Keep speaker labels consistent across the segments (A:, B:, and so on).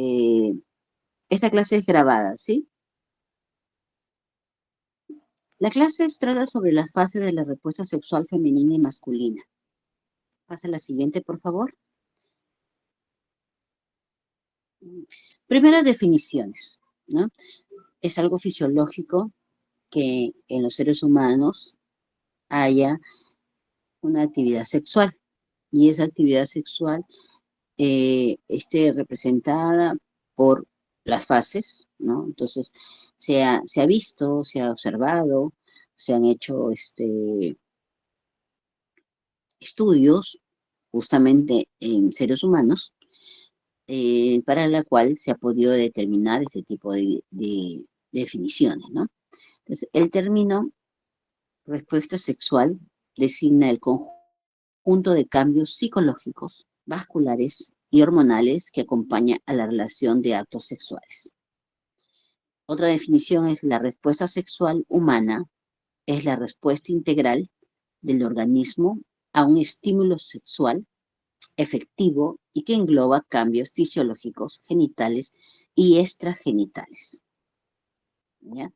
A: Eh, esta clase es grabada, ¿sí? La clase trata sobre las fases de la respuesta sexual femenina y masculina. Pasa a la siguiente, por favor. Primero, definiciones, ¿no? Es algo fisiológico que en los seres humanos haya una actividad sexual y esa actividad sexual esté representada por las fases, ¿no? Entonces, se ha visto, se ha observado, se han hecho estudios justamente en seres humanos para la cual se ha podido determinar ese tipo de definiciones, ¿no? Entonces, el término respuesta sexual designa el conjunto de cambios psicológicos, vasculares y hormonales que acompaña a la relación de actos sexuales. Otra definición es la respuesta sexual humana, es la respuesta integral del organismo a un estímulo sexual efectivo y que engloba cambios fisiológicos, genitales y extragenitales. ¿Ya?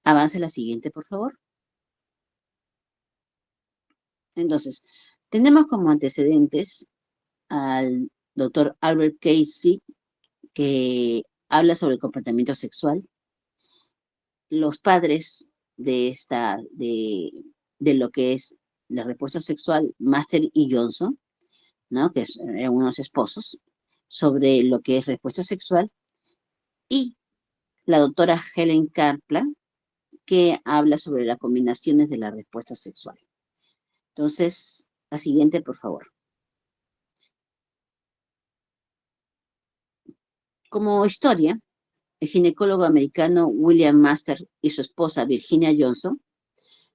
A: Avance la siguiente, por favor. Entonces, tenemos como antecedentes al doctor Albert Casey, que habla sobre el comportamiento sexual. Los padres de lo que es la respuesta sexual, Master y Johnson, ¿no? Que eran unos esposos, sobre lo que es respuesta sexual, y la doctora Helen Kaplan, que habla sobre las combinaciones de la respuesta sexual. Entonces, la siguiente, por favor. Como historia, el ginecólogo americano William Master y su esposa Virginia Johnson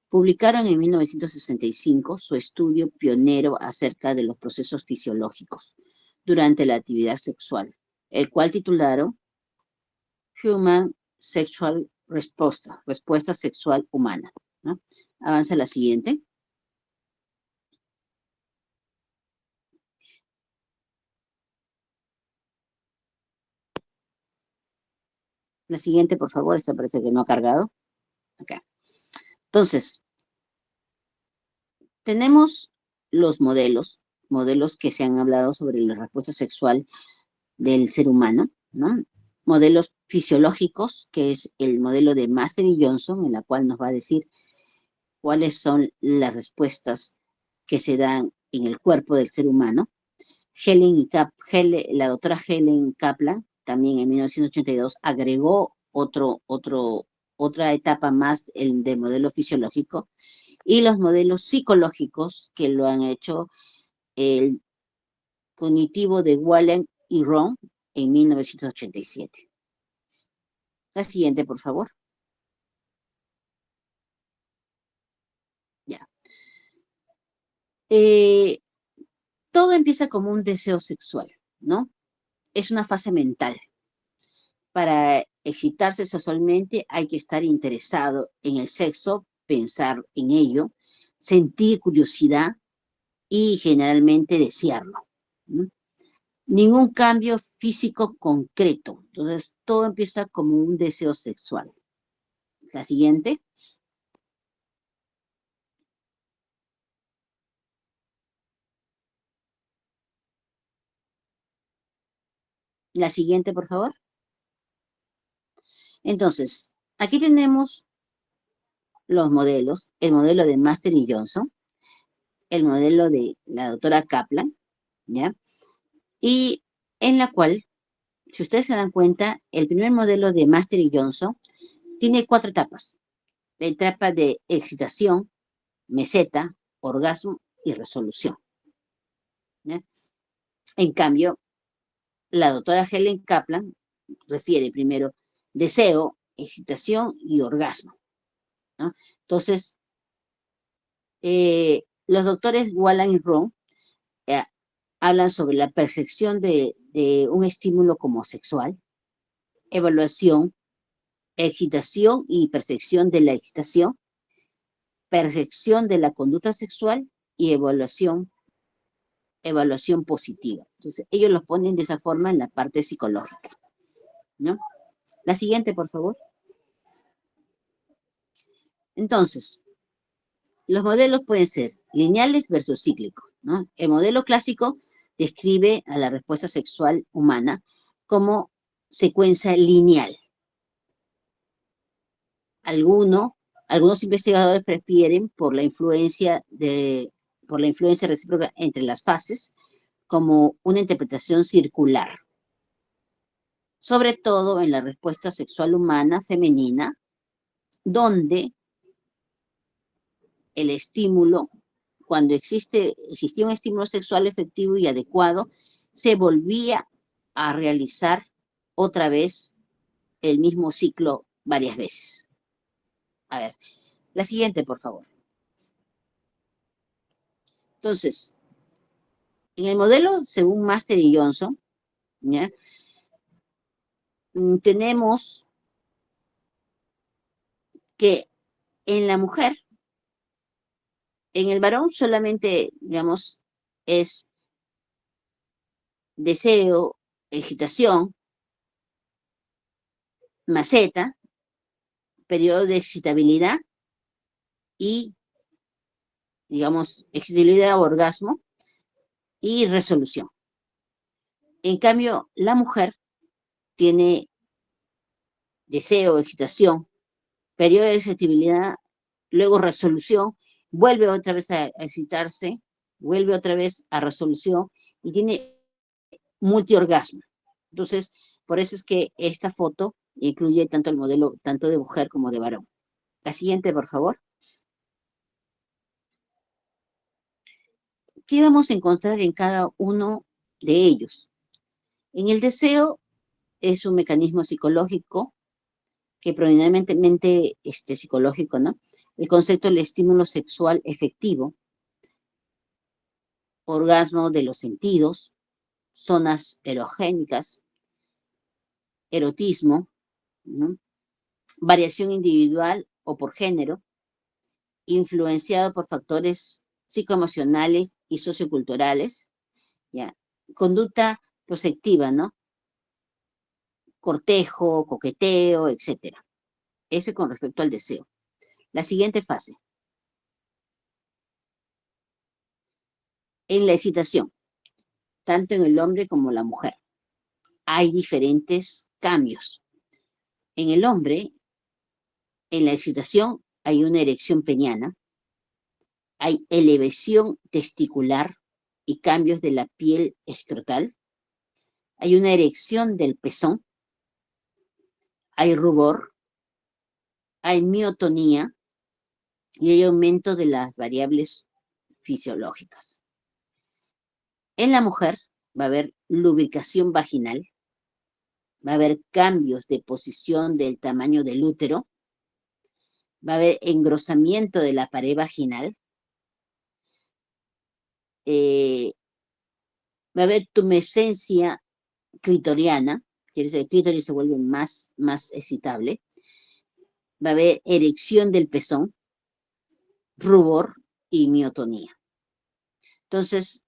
A: publicaron en 1965 su estudio pionero acerca de los procesos fisiológicos durante la actividad sexual, el cual titularon Human Sexual Respuesta, respuesta sexual humana, ¿no? Avanza la siguiente. La siguiente, por favor, esta parece que no ha cargado. Acá. Entonces, tenemos los modelos que se han hablado sobre la respuesta sexual del ser humano, ¿no? Modelos fisiológicos, que es el modelo de Master y Johnson, en la cual nos va a decir cuáles son las respuestas que se dan en el cuerpo del ser humano. La doctora Helen Kaplan, también en 1982, agregó otra etapa más del modelo fisiológico, y los modelos psicológicos que lo han hecho el cognitivo de Wallen y Ron en 1987. La siguiente, por favor. Ya. Todo empieza como un deseo sexual, ¿no? Es una fase mental. Para excitarse sexualmente hay que estar interesado en el sexo, pensar en ello, sentir curiosidad y generalmente desearlo, ¿no? Ningún cambio físico concreto. Entonces, todo empieza como un deseo sexual. La siguiente. La siguiente, por favor. Entonces, aquí tenemos los modelos, el modelo de Master y Johnson, el modelo de la doctora Kaplan, ¿ya? Y en la cual, si ustedes se dan cuenta, el primer modelo de Master y Johnson tiene 4 etapas. La etapa de excitación, meseta, orgasmo y resolución, ¿ya? En cambio, la doctora Helen Kaplan refiere primero deseo, excitación y orgasmo, ¿no? Entonces, los doctores Wallen y Ron eh, hablan sobre la percepción de un estímulo como sexual, evaluación, excitación y percepción de la excitación, percepción de la conducta sexual y evaluación positiva. Entonces, ellos los ponen de esa forma en la parte psicológica. ¿no? La siguiente, por favor. Entonces, los modelos pueden ser lineales versus cíclicos, ¿no? El modelo clásico describe a la respuesta sexual humana como secuencia lineal. Algunos investigadores prefieren por la influencia recíproca entre las fases como una interpretación circular, sobre todo en la respuesta sexual humana femenina, donde el estímulo, cuando existía un estímulo sexual efectivo y adecuado, se volvía a realizar otra vez el mismo ciclo varias veces. A ver, la siguiente, por favor. Entonces, en el modelo, según Master y Johnson, ¿ya? Tenemos que en la mujer, en el varón solamente, digamos, es deseo, excitación, maceta, periodo de excitabilidad y, digamos, excitabilidad, orgasmo y resolución. En cambio, la mujer tiene deseo, excitación, periodo de excitabilidad, luego resolución, vuelve otra vez a excitarse, vuelve otra vez a resolución y tiene multiorgasmo. Entonces, por eso es que esta foto incluye tanto el modelo, tanto de mujer como de varón. La siguiente, por favor. ¿Qué vamos a encontrar en cada uno de ellos? En el deseo es un mecanismo psicológico que predominantemente psicológico, ¿no? El concepto del estímulo sexual efectivo, orgasmo de los sentidos, zonas erogénicas, erotismo, ¿no? Variación individual o por género, influenciado por factores psicoemocionales y socioculturales, ¿ya? Conducta prospectiva, ¿no? Cortejo, coqueteo, etcétera. Eso con respecto al deseo. La siguiente fase. En la excitación, tanto en el hombre como en la mujer, hay diferentes cambios. En el hombre, en la excitación, hay una erección peniana, hay elevación testicular y cambios de la piel escrotal, hay una erección del pezón, hay rubor, hay miotonía y hay aumento de las variables fisiológicas. En la mujer va a haber lubricación vaginal, va a haber cambios de posición del tamaño del útero, va a haber engrosamiento de la pared vaginal, va a haber tumescencia clitoriana, quiere decir, el clítoris se vuelve más excitable, va a haber erección del pezón, rubor y miotonía. Entonces,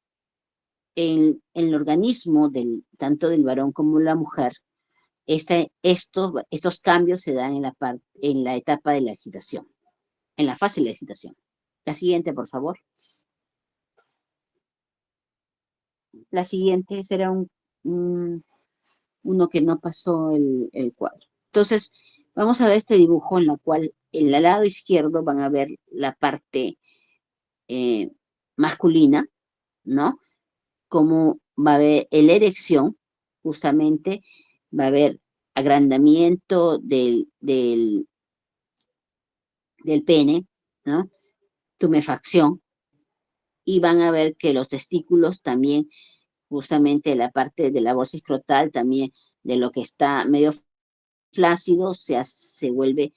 A: en el organismo tanto del varón como la mujer, estos cambios se dan en la etapa de la excitación, en la fase de la excitación. La siguiente, por favor. La siguiente será uno que no pasó el cuadro. Entonces, vamos a ver este dibujo en la cual en el lado izquierdo van a ver la parte masculina, ¿no? Como va a haber la erección, justamente, va a haber agrandamiento del pene, ¿no? Tumefacción, y van a ver que los testículos también, justamente la parte de la bolsa escrotal, también de lo que está medio flácido, se vuelve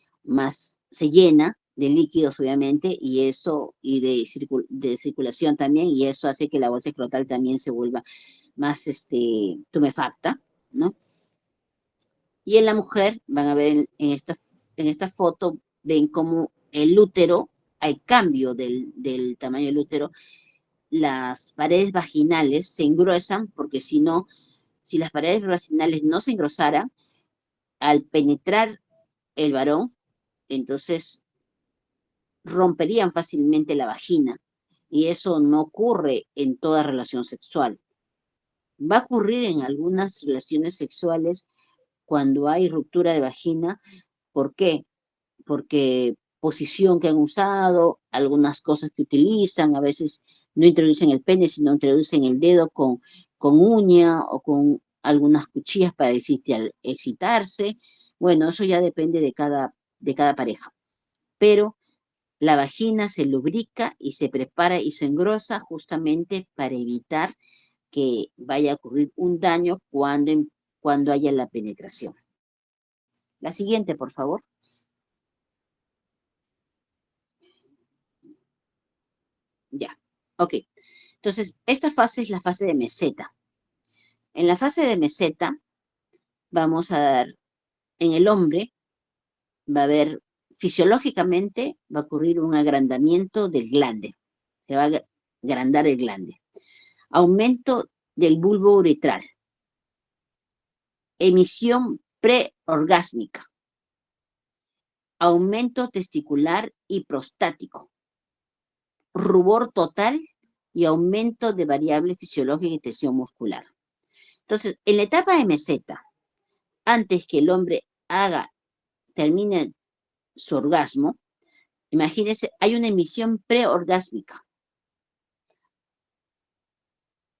A: se llena de líquidos, obviamente, y eso, y de circulación también, y eso hace que la bolsa escrotal también se vuelva más tumefacta, ¿no? Y en la mujer, van a ver en esta foto, ven como el útero, hay cambio del tamaño del útero, las paredes vaginales se engruesan, porque si las paredes vaginales no se engrosaran, al penetrar el varón, entonces romperían fácilmente la vagina y eso no ocurre en toda relación sexual. Va a ocurrir en algunas relaciones sexuales cuando hay ruptura de vagina. ¿Por qué? Porque posición que han usado, algunas cosas que utilizan, a veces no introducen el pene, sino introducen el dedo con uña o con algunas cuchillas para excitarse. Bueno, eso ya depende de cada pareja. Pero la vagina se lubrica y se prepara y se engrosa justamente para evitar que vaya a ocurrir un daño cuando haya la penetración. La siguiente, por favor. Ya, ok. Entonces, esta fase es la fase de meseta. En la fase de meseta vamos a dar, en el hombre va a haber, fisiológicamente va a ocurrir un agrandamiento del glande. Se va a agrandar el glande. Aumento del bulbo uretral. Emisión preorgásmica. Aumento testicular y prostático. Rubor total y aumento de variable fisiológica y tensión muscular. Entonces, en la etapa de meseta, antes que el hombre termine su orgasmo, imagínense, hay una emisión preorgásmica.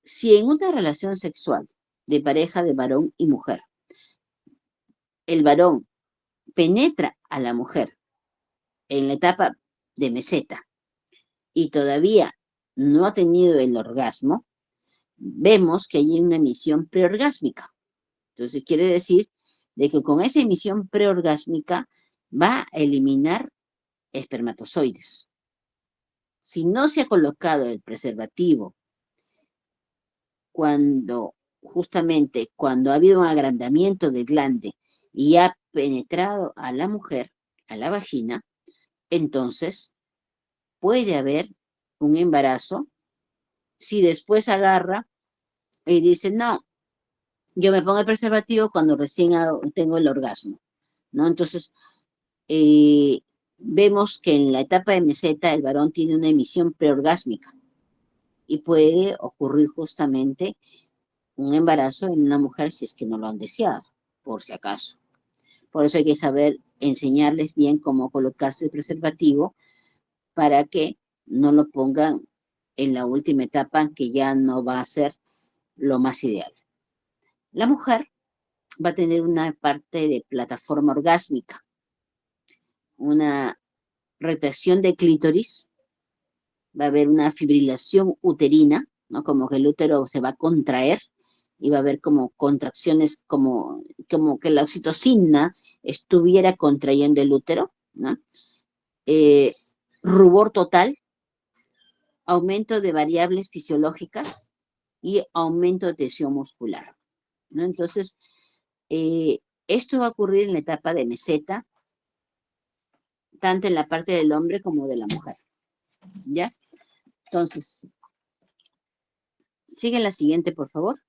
A: Si en una relación sexual de pareja de varón y mujer, el varón penetra a la mujer en la etapa de meseta y todavía no ha tenido el orgasmo, vemos que hay una emisión preorgásmica. Entonces quiere decir de que con esa emisión preorgásmica va a eliminar espermatozoides. Si no se ha colocado el preservativo justamente cuando ha habido un agrandamiento del glande y ha penetrado a la mujer, a la vagina, entonces puede haber un embarazo si después agarra y dice, no, yo me pongo el preservativo cuando recién tengo el orgasmo, ¿no? Entonces, eh, vemos que en la etapa de meseta el varón tiene una emisión preorgásmica y puede ocurrir justamente un embarazo en una mujer si es que no lo han deseado, por si acaso. Por eso hay que saber enseñarles bien cómo colocarse el preservativo para que no lo pongan en la última etapa, que ya no va a ser lo más ideal. La mujer va a tener una parte de plataforma orgásmica, una retracción de clítoris, va a haber una fibrilación uterina, ¿no? Como que el útero se va a contraer y va a haber como contracciones, como que la oxitocina estuviera contrayendo el útero, ¿no? Rubor total, aumento de variables fisiológicas y aumento de tensión muscular, ¿no? Entonces, esto va a ocurrir en la etapa de meseta, tanto en la parte del hombre como de la mujer, ¿ya? Entonces, sigue la siguiente, por favor.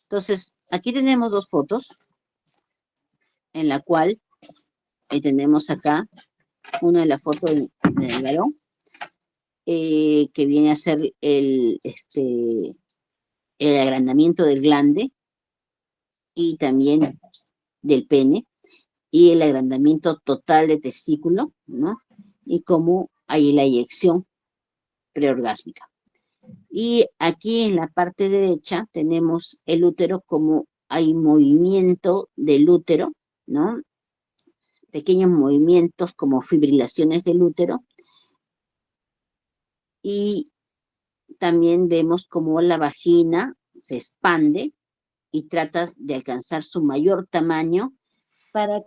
A: Entonces, aquí tenemos dos fotos, en la cual tenemos acá una de las fotos del varón, que viene a ser el agrandamiento del glande y también del pene, y el agrandamiento total de testículo, ¿no? Y cómo hay la eyección preorgásmica. Y aquí en la parte derecha tenemos el útero, como hay movimiento del útero, ¿no? Pequeños movimientos como fibrilaciones del útero. Y también vemos cómo la vagina se expande y trata de alcanzar su mayor tamaño para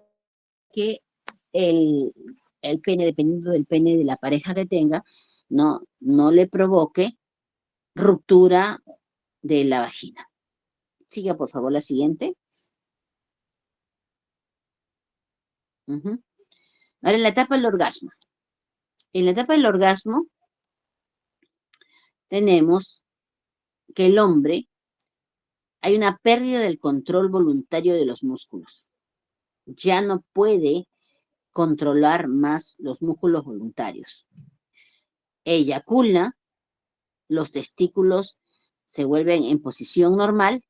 A: que el pene, dependiendo del pene de la pareja que tenga, no le provoque ruptura de la vagina. Siga, por favor, la siguiente. Ahora, en la etapa del orgasmo. En la etapa del orgasmo tenemos que el hombre, hay una pérdida del control voluntario de los músculos. Ya no puede controlar más los músculos voluntarios. Eyacula, los testículos se vuelven en posición normal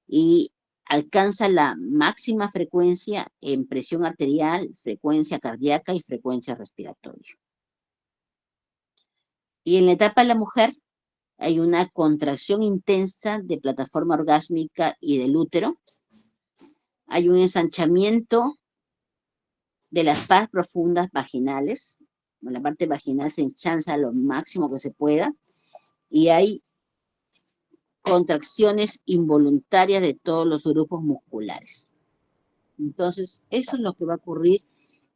A: y alcanza la máxima frecuencia en presión arterial, frecuencia cardíaca y frecuencia respiratoria. Y en la etapa de la mujer hay una contracción intensa de plataforma orgásmica y del útero. Hay un ensanchamiento de las partes profundas vaginales. La parte vaginal se enchanza lo máximo que se pueda y hay contracciones involuntarias de todos los grupos musculares. Entonces, eso es lo que va a ocurrir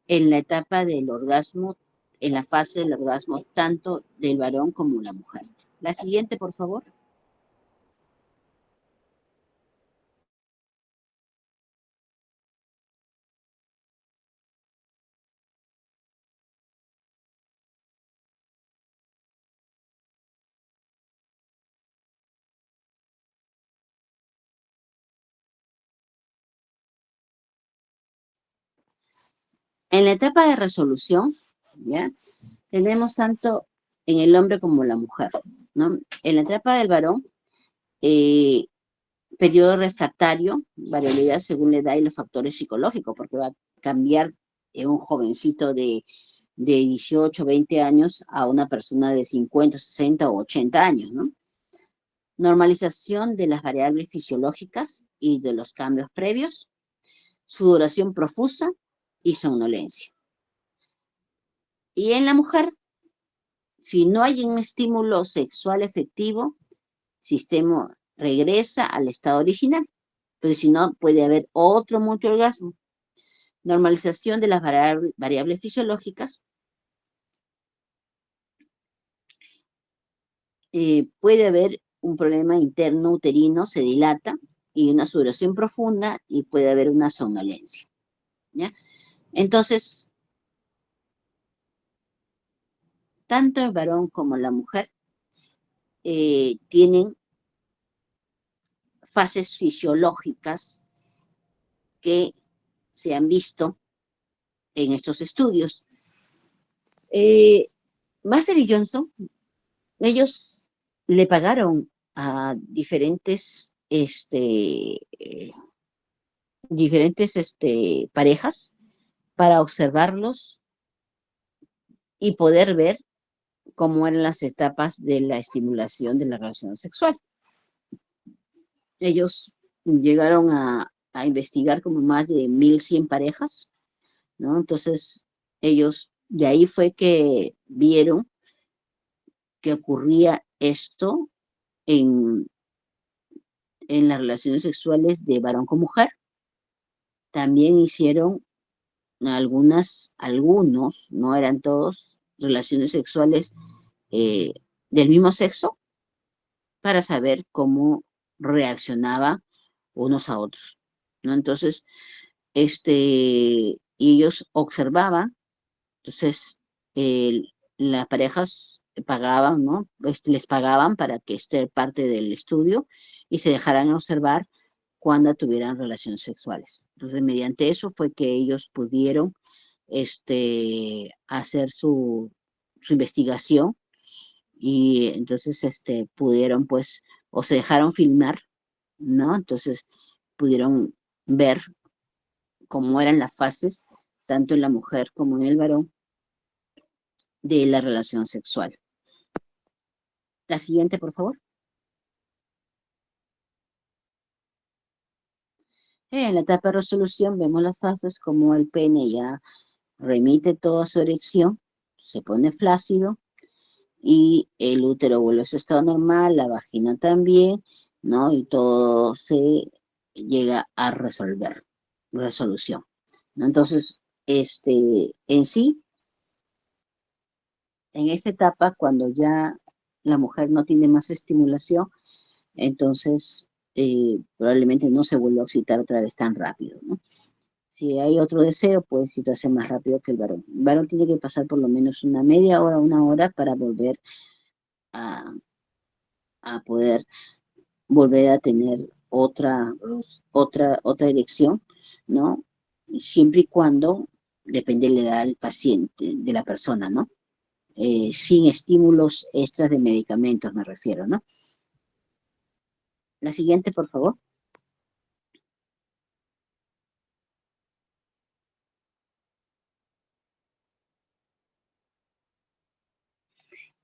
A: en la etapa del orgasmo, en la fase del orgasmo, tanto del varón como la mujer. La siguiente, por favor. En la etapa de resolución, ¿ya? Tenemos tanto en el hombre como la mujer, ¿no? En la etapa del varón, periodo refractario, variabilidad según la edad y los factores psicológicos, porque va a cambiar un jovencito de 18, 20 años a una persona de 50, 60 o 80 años, ¿no? Normalización de las variables fisiológicas y de los cambios previos, sudoración profusa y somnolencia. Y en la mujer, si no hay un estímulo sexual efectivo, sistema regresa al estado original, pero si no, puede haber otro multiorgasmo. Normalización de las variables fisiológicas. Puede haber un problema interno uterino, se dilata, y una sudoración profunda, y puede haber una somnolencia, ¿ya? Entonces, tanto el varón como la mujer tienen fases fisiológicas que se han visto en estos estudios. Master y Johnson, ellos le pagaron a diferentes parejas para observarlos y poder ver cómo eran las etapas de la estimulación de la relación sexual. Ellos llegaron a investigar como más de 1,100 parejas, ¿no? Entonces, ellos, de ahí fue que vieron que ocurría esto en las relaciones sexuales de varón con mujer. También hicieron algunos, no eran todos, relaciones sexuales del mismo sexo para saber cómo reaccionaba unos a otros, ¿no? Entonces, ellos observaban, entonces las parejas pagaban, ¿no? Les pagaban para que esté parte del estudio y se dejaran observar cuando tuvieran relaciones sexuales. Entonces, mediante eso fue que ellos pudieron hacer su investigación y entonces pudieron, pues, o se dejaron filmar, ¿no? Entonces, pudieron ver cómo eran las fases, tanto en la mujer como en el varón, de la relación sexual. La siguiente, por favor. En la etapa de resolución vemos las fases como el pene ya remite toda su erección, se pone flácido y el útero vuelve a su estado normal, la vagina también, ¿no? Y todo se llega a resolución, ¿no? Entonces, en sí, en esta etapa, cuando ya la mujer no tiene más estimulación, entonces probablemente no se vuelva a excitar otra vez tan rápido, ¿no? Si hay otro deseo, puede excitarse más rápido que el varón. El varón tiene que pasar por lo menos una media hora, una hora para volver a poder volver a tener otra dirección, ¿no? Siempre y cuando depende de la edad del paciente, de la persona, ¿no? Sin estímulos extras de medicamentos, me refiero, ¿no? La siguiente, por favor.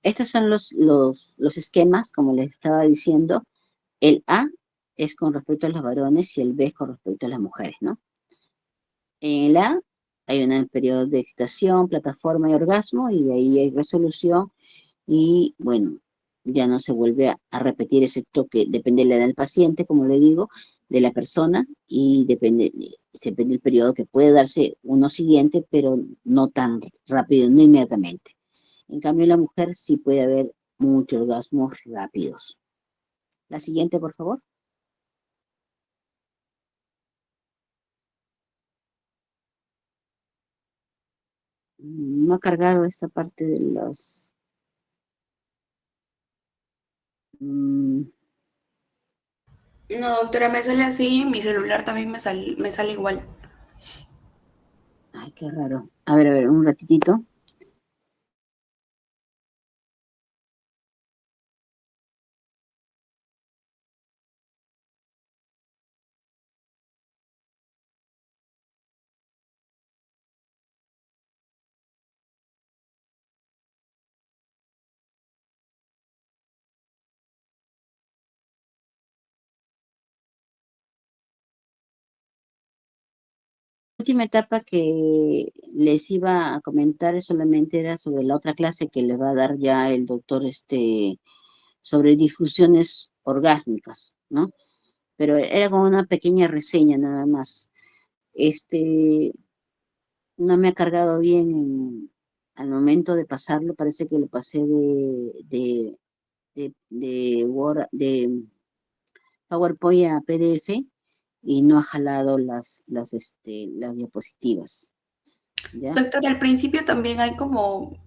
A: Estos son los esquemas, como les estaba diciendo. El A es con respecto a los varones y el B es con respecto a las mujeres, ¿no? En el A hay un periodo de excitación, plataforma y orgasmo, y de ahí hay resolución, y bueno, ya no se vuelve a repetir ese toque, depende de la edad del paciente, como le digo, de la persona, y depende del periodo que puede darse uno siguiente, pero no tan rápido, no inmediatamente. En cambio, en la mujer sí puede haber muchos orgasmos rápidos. La siguiente, por favor. No ha cargado esta parte de los... mm,
B: No, doctora, me sale así, mi celular también me sale igual.
A: ay, qué raro. A ver, un ratitito. La última etapa que les iba a comentar solamente era sobre la otra clase que le va a dar ya el doctor sobre difusiones orgásmicas, ¿no? Pero era como una pequeña reseña nada más. Este, no me ha cargado bien al momento de pasarlo, parece que lo pasé de Word, de PowerPoint a PDF y no ha jalado las diapositivas, ¿ya?
B: Doctora, al principio también hay como,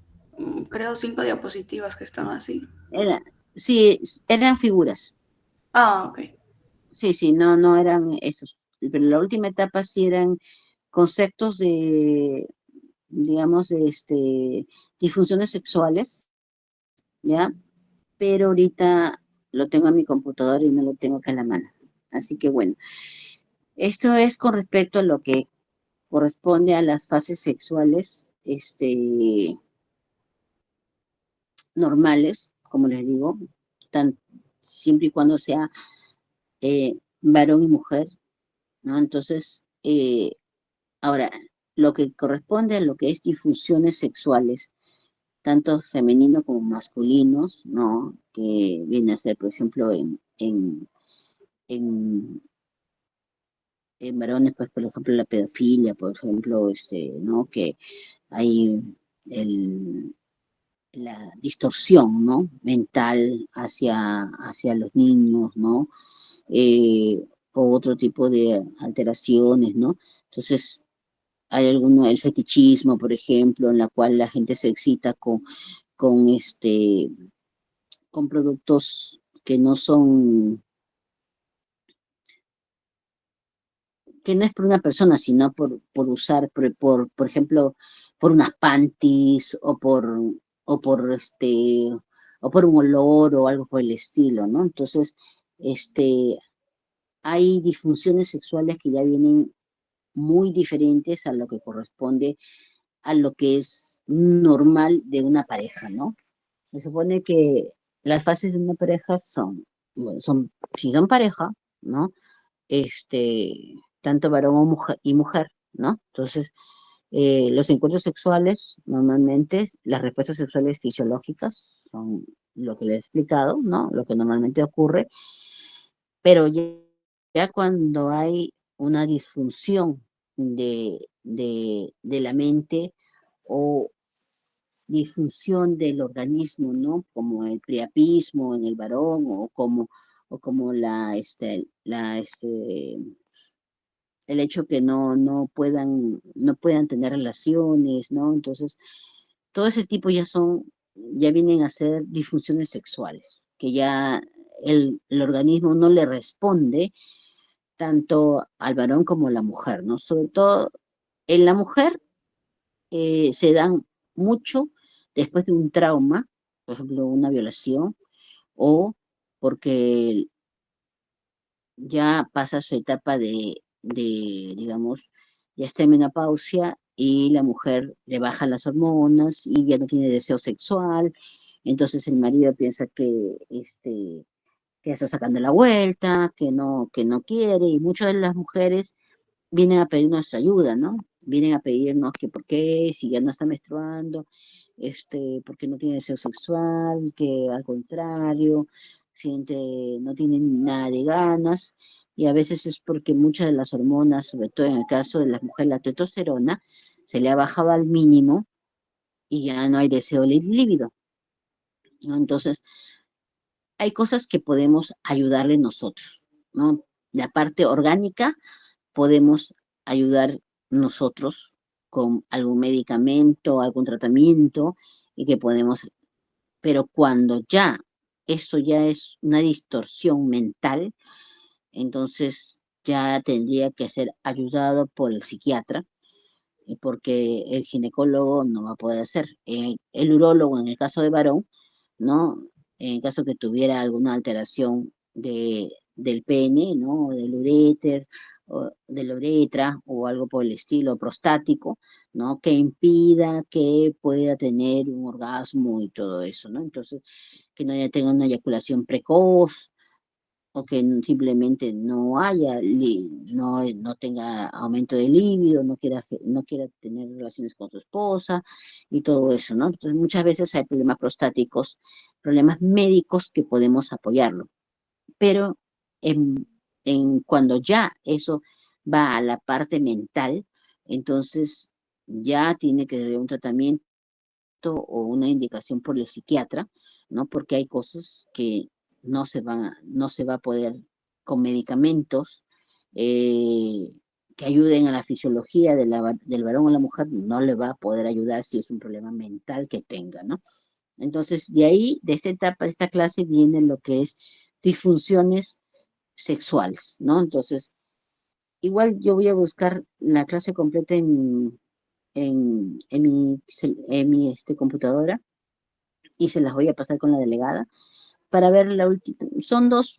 B: creo, 5 diapositivas que están así.
A: Era, sí, eran figuras.
B: Ah, ok.
A: Sí, sí, no eran esos. Pero la última etapa sí eran conceptos de, digamos, disfunciones sexuales, ¿ya? Pero ahorita lo tengo en mi computadora y no lo tengo acá en la mano. Así que bueno, esto es con respecto a lo que corresponde a las fases sexuales, normales, como les digo, tan, siempre y cuando sea varón y mujer, ¿no? Entonces, ahora, lo que corresponde a lo que es disfunciones sexuales, tanto femenino como masculinos, ¿no? Que viene a ser, por ejemplo, en, en varones, pues, por ejemplo, la pedofilia, por ejemplo, ¿no? Que hay el, la distorsión, ¿no? Mental hacia los niños, ¿no? O otro tipo de alteraciones, ¿no? Entonces, hay el fetichismo, por ejemplo, en la cual la gente se excita con, con productos que no son, que no es por una persona, sino por usar, por ejemplo, por unas panties o por o por un olor o algo por el estilo, ¿no? Entonces, este, hay disfunciones sexuales que ya vienen muy diferentes a lo que corresponde a lo que es normal de una pareja, ¿no? Se supone que las fases de una pareja son, bueno, si son pareja, ¿no? Tanto varón y mujer, ¿no? Entonces, los encuentros sexuales, normalmente, las respuestas sexuales fisiológicas son lo que le he explicado, ¿no? Lo que normalmente ocurre, pero ya cuando hay una disfunción de la mente o disfunción del organismo, ¿no? Como el priapismo en el varón o como el hecho que no puedan tener relaciones, ¿no? Entonces, todo ese tipo ya vienen a ser disfunciones sexuales, que ya el organismo no le responde tanto al varón como a la mujer, ¿no? Sobre todo en la mujer se dan mucho después de un trauma, por ejemplo, una violación, o porque ya pasa su etapa digamos, ya está en menopausia y la mujer le bajan las hormonas y ya no tiene deseo sexual, entonces el marido piensa que está sacando la vuelta, que no quiere, y muchas de las mujeres vienen a pedir nuestra ayuda, ¿no? Vienen a pedirnos que por qué, si ya no está menstruando, porque no tiene deseo sexual, que al contrario, siente, no tiene nada de ganas, y a veces es porque muchas de las hormonas, sobre todo en el caso de las mujeres, la testosterona, se le ha bajado al mínimo y ya no hay deseo líbido, ¿no? Entonces, hay cosas que podemos ayudarle nosotros, ¿no? La parte orgánica podemos ayudar nosotros con algún medicamento, algún tratamiento y que podemos, pero cuando ya eso ya es una distorsión mental, entonces ya tendría que ser ayudado por el psiquiatra, porque el ginecólogo no va a poder hacer. El urólogo, en el caso de varón, ¿no? En caso que tuviera alguna alteración del pene, ¿no? Del uréter, o de la uretra, o algo por el estilo prostático, ¿no? Que impida que pueda tener un orgasmo y todo eso, ¿no? Entonces, que no haya tenga una eyaculación precoz, o que simplemente no haya, no tenga aumento de líbido, no quiera tener relaciones con su esposa y todo eso, ¿no? Entonces muchas veces hay problemas prostáticos, problemas médicos que podemos apoyarlo, pero cuando ya eso va a la parte mental, entonces ya tiene que haber un tratamiento o una indicación por el psiquiatra, ¿no? Porque hay cosas que no se va a poder con medicamentos que ayuden a la fisiología del varón o la mujer, no le va a poder ayudar si es un problema mental que tenga, ¿no? Entonces, de ahí, de esta etapa, de esta clase, viene lo que es disfunciones sexuales, ¿no? Entonces, igual yo voy a buscar la clase completa en mi computadora y se las voy a pasar con la delegada para ver la última. Son dos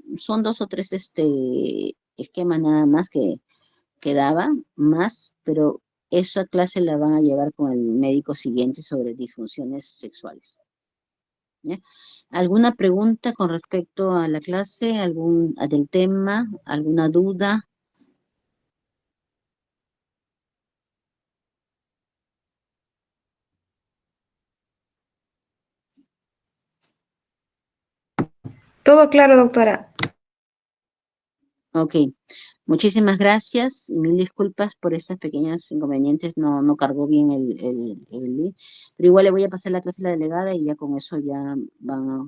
A: o tres esquemas nada más que daba, más, pero esa clase la van a llevar con el médico siguiente sobre disfunciones sexuales. ¿Ya? ¿Alguna pregunta con respecto a la clase, del tema, alguna duda?
C: Todo claro, doctora.
A: Ok, muchísimas gracias. Mil disculpas por estas pequeñas inconvenientes. No cargó bien el link. Pero igual le voy a pasar la clase a la delegada y ya con eso ya van a